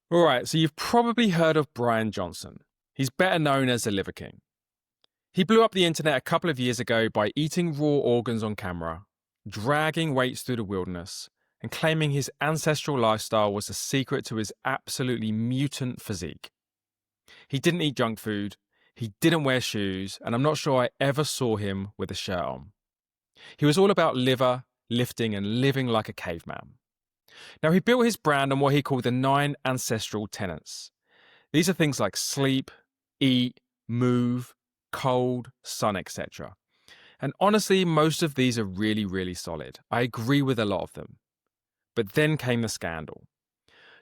All right, so you've probably heard of Brian Johnson. He's better known as the Liver King. He blew up the internet a couple of years ago by eating raw organs on camera, dragging weights through the wilderness, and claiming his ancestral lifestyle was the secret to his absolutely mutant physique. He didn't eat junk food, he didn't wear shoes, and I'm not sure I ever saw him with a shirt on. He was all about liver, lifting, and living like a caveman. Now, he built his brand on what he called the 9 ancestral tenets. These are things like sleep, eat, move, cold, sun, etc. And honestly, most of these are really, really solid. I agree with a lot of them. But then came the scandal.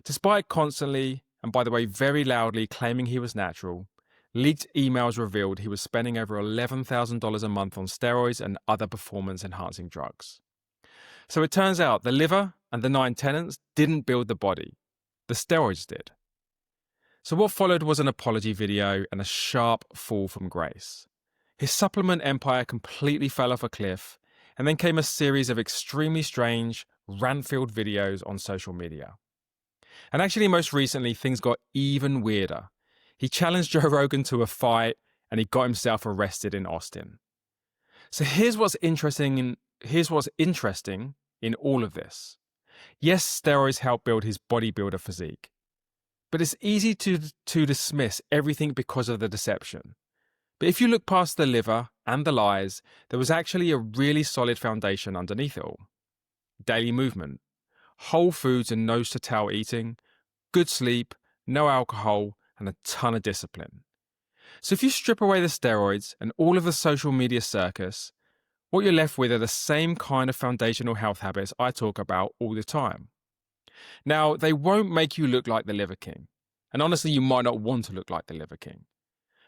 Despite constantly, and by the way, very loudly claiming he was natural, leaked emails revealed he was spending over $11,000 a month on steroids and other performance-enhancing drugs. So it turns out the liver and the 9 tenets didn't build the body. The steroids did. So what followed was an apology video and a sharp fall from grace. His supplement empire completely fell off a cliff, and then came a series of extremely strange, rant-filled videos on social media. And actually, most recently, things got even weirder. He challenged Joe Rogan to a fight, and he got himself arrested in Austin. So here's what's interesting in all of this. Yes, steroids help build his bodybuilder physique. But it's easy to dismiss everything because of the deception. But if you look past the liver and the lies, there was actually a really solid foundation underneath it all. Daily movement, whole foods and nose-to-tail eating, good sleep, no alcohol, and a ton of discipline. So if you strip away the steroids and all of the social media circus, what you're left with are the same kind of foundational health habits I talk about all the time. Now, they won't make you look like the Liver King. And honestly, you might not want to look like the Liver King.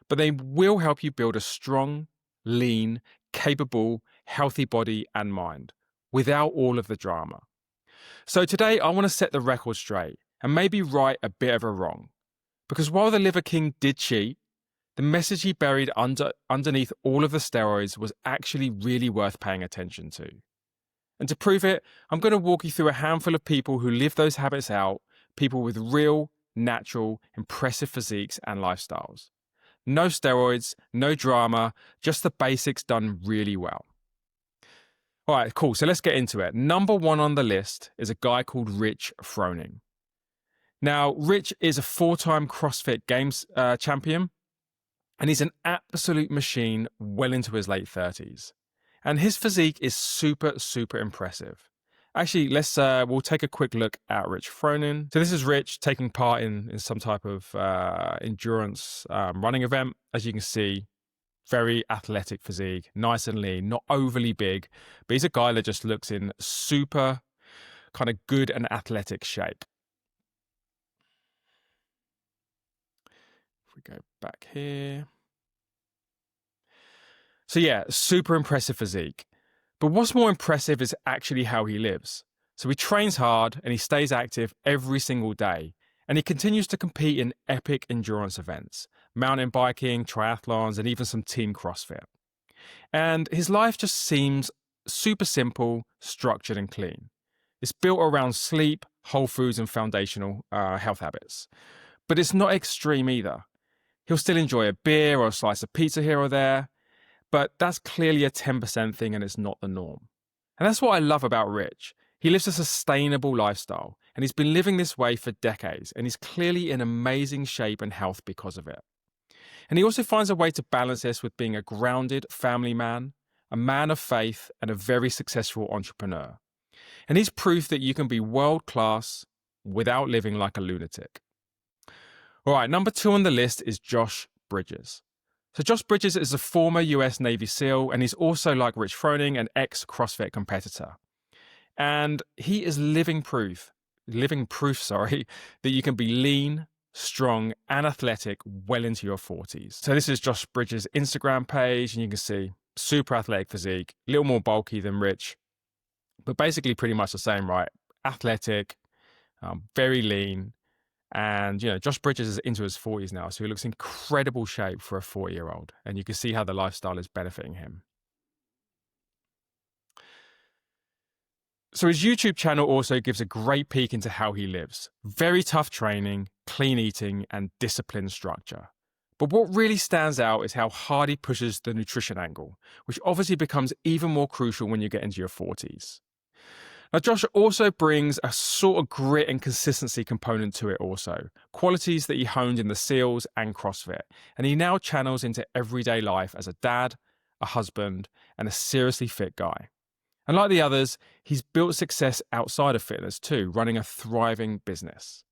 But they will help you build a strong, lean, capable, healthy body and mind without all of the drama. So today, I want to set the record straight and maybe right a bit of a wrong. Because while the Liver King did cheat, the message he buried underneath all of the steroids was actually really worth paying attention to. And to prove it, I'm going to walk you through a handful of people who live those habits out, people with real, natural, impressive physiques and lifestyles. No steroids, no drama, just the basics done really well. All right, cool. So let's get into it. Number 1 on the list is a guy called Rich Froning. Now, Rich is a 4-time CrossFit Games champion, and he's an absolute machine well into his late 30s. And his physique is super, super impressive. Actually, we'll take a quick look at Rich Froning. So this is Rich taking part in some type of endurance running event. As you can see, very athletic physique, nice and lean, not overly big, but he's a guy that just looks in super kind of good and athletic shape. If we go back here. So yeah, super impressive physique. But what's more impressive is actually how he lives. So he trains hard and he stays active every single day. And he continues to compete in epic endurance events, mountain biking, triathlons, and even some team CrossFit. And his life just seems super simple, structured, and clean. It's built around sleep, whole foods, and foundational health habits. But it's not extreme either. He'll still enjoy a beer or a slice of pizza here or there, but that's clearly a 10% thing and it's not the norm. And that's what I love about Rich. He lives a sustainable lifestyle and he's been living this way for decades and he's clearly in amazing shape and health because of it. And he also finds a way to balance this with being a grounded family man, a man of faith, and a very successful entrepreneur. And he's proof that you can be world-class without living like a lunatic. All right, number 2 on the list is Josh Bridges. So Josh Bridges is a former US Navy SEAL, and he's also, like Rich Froning, an ex-CrossFit competitor. And he is living proof, that you can be lean, strong, and athletic well into your 40s. So this is Josh Bridges' Instagram page, and you can see super athletic physique, a little more bulky than Rich, but basically pretty much the same, right? Athletic, very lean. And, Josh Bridges is into his 40s now, so he looks in incredible shape for a 40-year-old. And you can see how the lifestyle is benefiting him. So his YouTube channel also gives a great peek into how he lives. Very tough training, clean eating, and disciplined structure. But what really stands out is how hard he pushes the nutrition angle, which obviously becomes even more crucial when you get into your 40s. Now, Josh also brings a sort of grit and consistency component to it also, qualities that he honed in the SEALs and CrossFit, and he now channels into everyday life as a dad, a husband, and a seriously fit guy. And like the others, he's built success outside of fitness too, running a thriving business.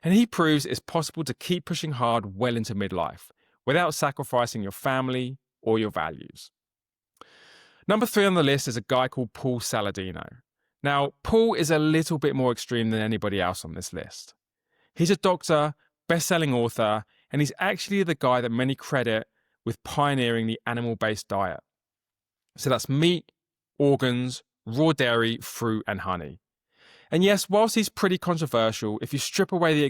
And he proves it's possible to keep pushing hard well into midlife without sacrificing your family or your values. Number 3 on the list is a guy called Paul Saladino. Now, Paul is a little bit more extreme than anybody else on this list. He's a doctor, best-selling author, and he's actually the guy that many credit with pioneering the animal-based diet. So that's meat, organs, raw dairy, fruit, and honey. And yes, whilst he's pretty controversial, if you strip away the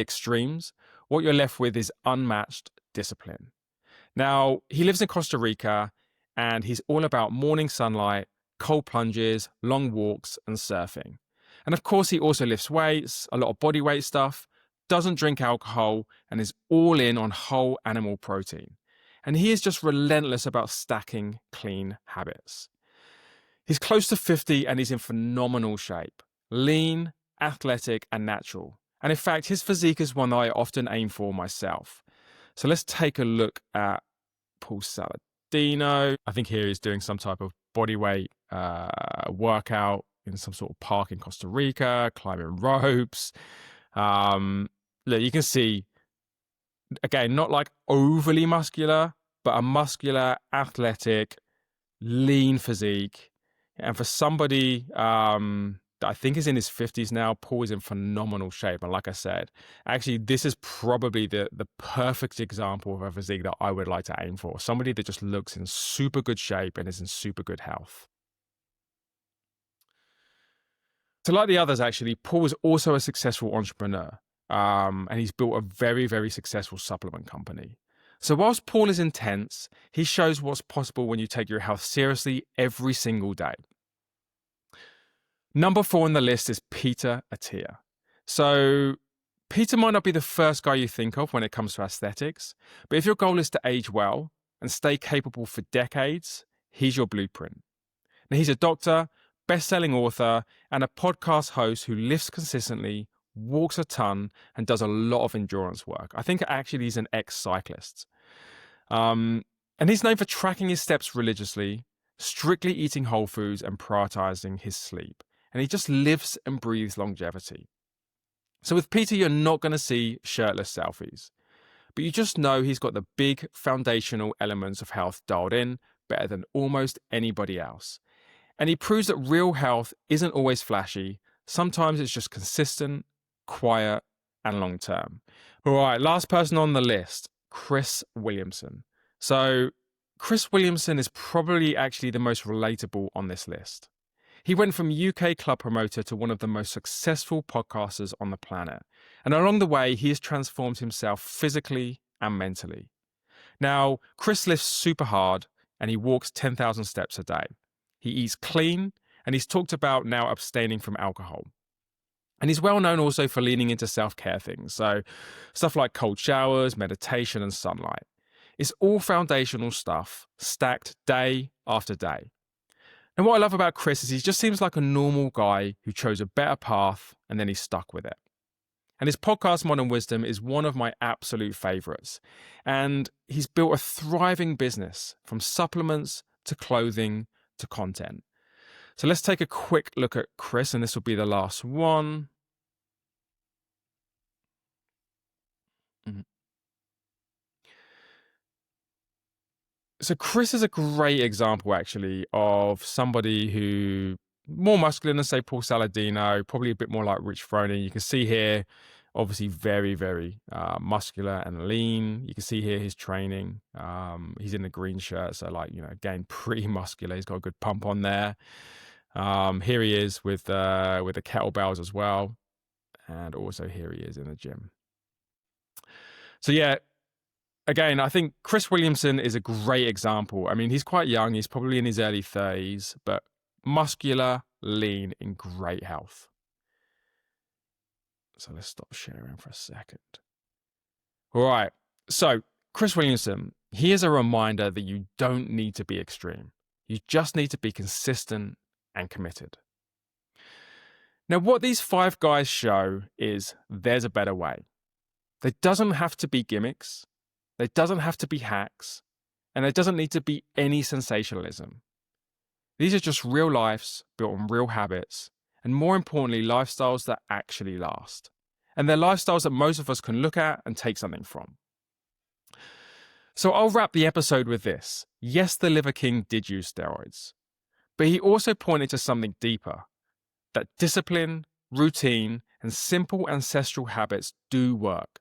extremes, what you're left with is unmatched discipline. Now, he lives in Costa Rica, and he's all about morning sunlight, cold plunges, long walks, and surfing. And of course, he also lifts weights, a lot of body weight stuff, doesn't drink alcohol, and is all in on whole animal protein. And he is just relentless about stacking clean habits. He's close to 50 and he's in phenomenal shape, lean, athletic, and natural. And in fact, his physique is one that I often aim for myself. So let's take a look at Paul Saladino. I think here he's doing some type of bodyweight workout in some sort of park in Costa Rica, climbing ropes. Look, you can see, again, not like overly muscular, but a muscular, athletic, lean physique. And for somebody that I think is in his 50s now, Paul is in phenomenal shape. And like I said, actually, this is probably the perfect example of a physique that I would like to aim for. Somebody that just looks in super good shape and is in super good health. So like the others, actually, Paul is also a successful entrepreneur. And he's built a very, very successful supplement company. So whilst Paul is intense, he shows what's possible when you take your health seriously every single day. Number 4 on the list is Peter Attia. So Peter might not be the first guy you think of when it comes to aesthetics, but if your goal is to age well and stay capable for decades, he's your blueprint. Now, he's a doctor, best-selling author, and a podcast host who lifts consistently, walks a ton, and does a lot of endurance work. I think actually he's an ex-cyclist. And he's known for tracking his steps religiously, strictly eating whole foods, and prioritizing his sleep. And he just lives and breathes longevity. So with Peter, you're not going to see shirtless selfies, but you just know he's got the big foundational elements of health dialed in better than almost anybody else. And he proves that real health isn't always flashy. Sometimes it's just consistent, quiet, and long-term. All right, last person on the list, Chris Williamson. So Chris Williamson is probably actually the most relatable on this list. He went from UK club promoter to one of the most successful podcasters on the planet. And along the way, he has transformed himself physically and mentally. Now, Chris lifts super hard and he walks 10,000 steps a day. He eats clean and he's talked about now abstaining from alcohol. And he's well known also for leaning into self-care things. So stuff like cold showers, meditation, and sunlight. It's all foundational stuff stacked day after day. And what I love about Chris is he just seems like a normal guy who chose a better path and then he stuck with it. And his podcast, Modern Wisdom, is one of my absolute favorites. And he's built a thriving business from supplements to clothing to content. So let's take a quick look at Chris, and this will be the last one. So Chris is a great example, actually, of somebody who more muscular than, say, Paul Saladino, probably a bit more like Rich Froning. You can see here, obviously, very, very muscular and lean. You can see here his training. He's in a green shirt, so again, pretty muscular. He's got a good pump on there. Here he is with the kettlebells as well, and also here he is in the gym. So yeah. Again, I think Chris Williamson is a great example. I mean, he's quite young. He's probably in his early 30s, but muscular, lean, in great health. So let's stop sharing for a second. All right. So Chris Williamson, here's a reminder that you don't need to be extreme. You just need to be consistent and committed. Now, what these 5 guys show is there's a better way. There doesn't have to be gimmicks. There doesn't have to be hacks. And there doesn't need to be any sensationalism. These are just real lives built on real habits, and more importantly, lifestyles that actually last. And they're lifestyles that most of us can look at and take something from. So I'll wrap the episode with this. Yes, the Liver King did use steroids, but he also pointed to something deeper, that discipline, routine, and simple ancestral habits do work.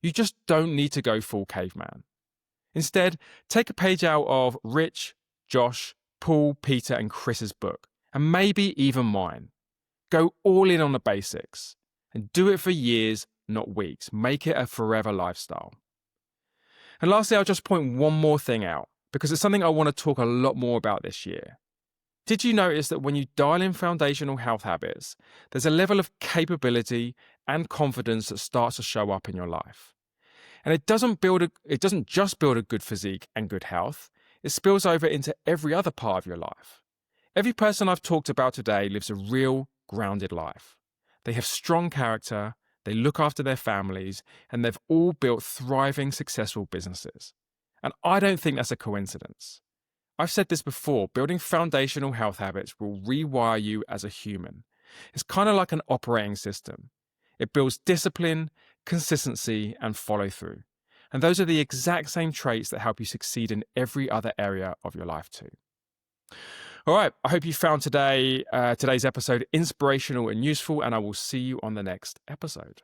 You just don't need to go full caveman. Instead, take a page out of Rich, Josh, Paul, Peter, and Chris's book, and maybe even mine. Go all in on the basics, and do it for years, not weeks. Make it a forever lifestyle. And lastly, I'll just point one more thing out, because it's something I want to talk a lot more about this year. Did you notice that when you dial in foundational health habits, there's a level of capability and confidence that starts to show up in your life? And it doesn't just build a good physique and good health, it spills over into every other part of your life. Every person I've talked about today lives a real, grounded life. They have strong character, they look after their families, and they've all built thriving, successful businesses. And I don't think that's a coincidence. I've said this before, building foundational health habits will rewire you as a human. It's kind of like an operating system. It builds discipline, consistency, and follow through. And those are the exact same traits that help you succeed in every other area of your life too. All right, I hope you found today's episode inspirational and useful, and I will see you on the next episode.